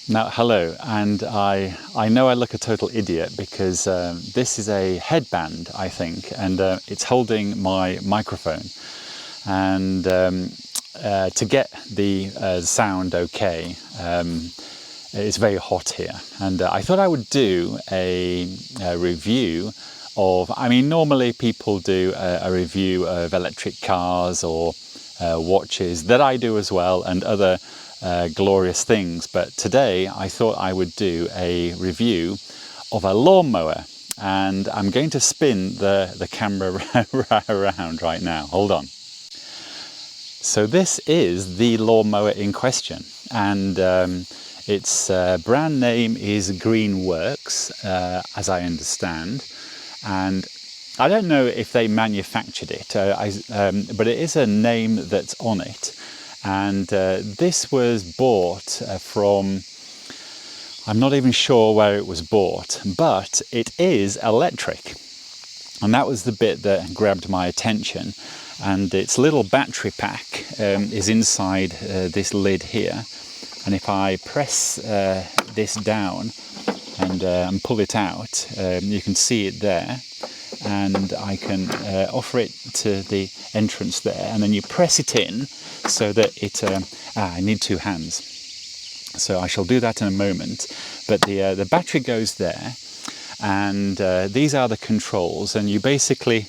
Now, hello, and I know I look a total idiot because this is a headband, I think, and it's holding my microphone. And to get the sound okay, it's very hot here. And I thought I would do a review of, normally people do a review of electric cars or watches, that I do as well, and other glorious things, but today I thought I would do a review of a lawnmower, and I'm going to spin the camera around right now. Hold on. So this is the lawnmower in question, and its brand name is Greenworks, as I understand, and I don't know if they manufactured it, but it is a name that's on it. And this was bought from, I'm not even sure where it was bought, but it is electric. And that was the bit that grabbed my attention. And its little battery pack is inside this lid here. And if I press this down and pull it out, you can see it there. And I can offer it to the entrance there, and then you press it in so that it I need two hands, so I shall do that in a moment. But the battery goes there, and these are the controls, and you basically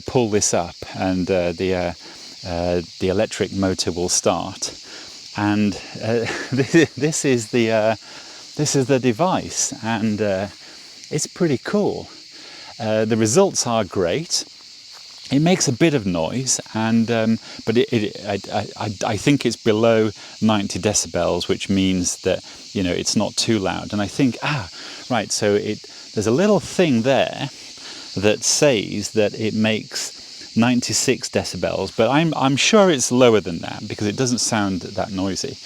pull this up, and the electric motor will start. And this is the device, and it's pretty cool. The results are great. It makes a bit of noise, and but I think it's below 90 decibels, which means that it's not too loud. And I think right, so there's a little thing there that says that it makes 96 decibels, but I'm sure it's lower than that because it doesn't sound that noisy.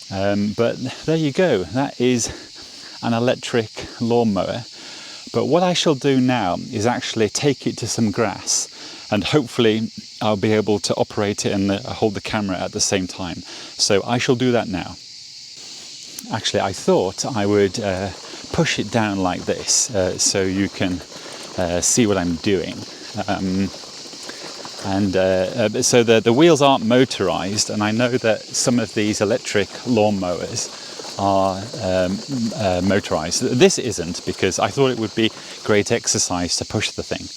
But there you go. That is an electric lawnmower. But what I shall do now is actually take it to some grass, and hopefully I'll be able to operate it and hold the camera at the same time. So I shall do that now. Actually, I thought I would push it down like this so you can see what I'm doing. So the wheels aren't motorized, and I know that some of these electric lawnmowers are motorized. This isn't, because I thought it would be great exercise to push the thing.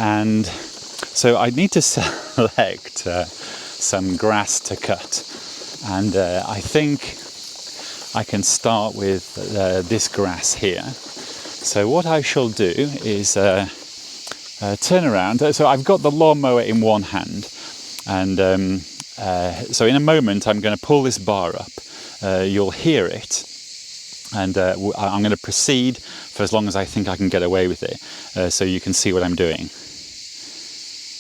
And so I need to select some grass to cut, and I think I can start with this grass here. So what I shall do is turn around. So I've got the lawnmower in one hand, and so in a moment I'm going to pull this bar up. You'll hear it, and I'm going to proceed for as long as I think I can get away with it, so you can see what I'm doing.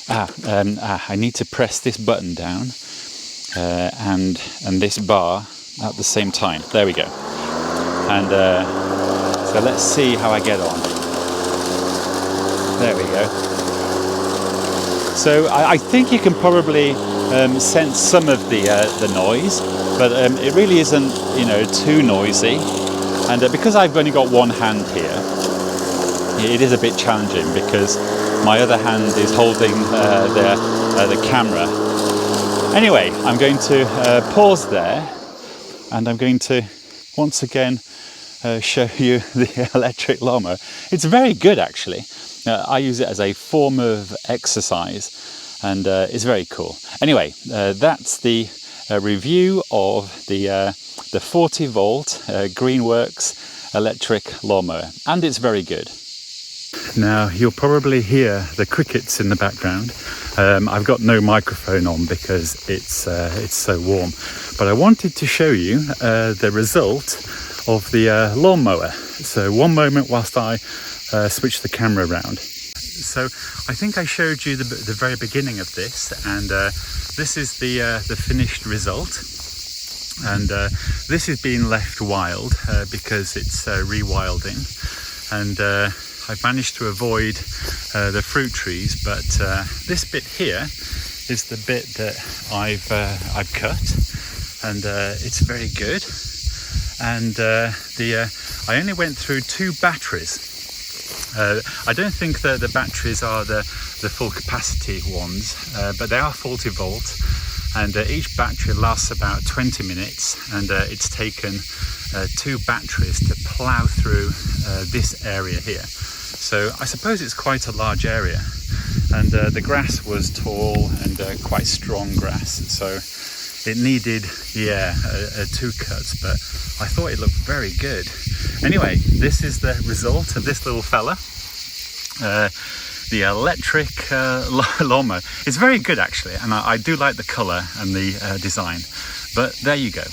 I need to press this button down and this bar at the same time. There we go. And so let's see how I get on. There we go. So I think you can probably sense some of the noise, but it really isn't too noisy. And because I've only got one hand here, it is a bit challenging because my other hand is holding the camera. Anyway, I'm going to pause there, and I'm going to once again show you the electric lawnmower. It's very good, actually. I use it as a form of exercise, and it's very cool. Anyway, that's the review of the 40 volt Greenworks electric lawnmower, and it's very good. Now you'll probably hear the crickets in the background. I've got no microphone on because it's so warm, but I wanted to show you the result of the lawnmower. So one moment whilst I switch the camera around. So I think I showed you the very beginning of this, and this is the finished result. And this is being left wild because it's rewilding, and I've managed to avoid the fruit trees, but this bit here is the bit that I've cut, and it's very good. and I only went through 2 batteries. I don't think that the batteries are the full capacity ones, but they are 40 volt, and each battery lasts about 20 minutes, and it's taken 2 batteries to plough through this area here. So I suppose it's quite a large area, and the grass was tall and quite strong grass, so it needed 2 cuts, but I thought it looked very good. Anyway, this is the result of this little fella. The electric lawnmower. It's very good actually, and I do like the colour and the design. But there you go.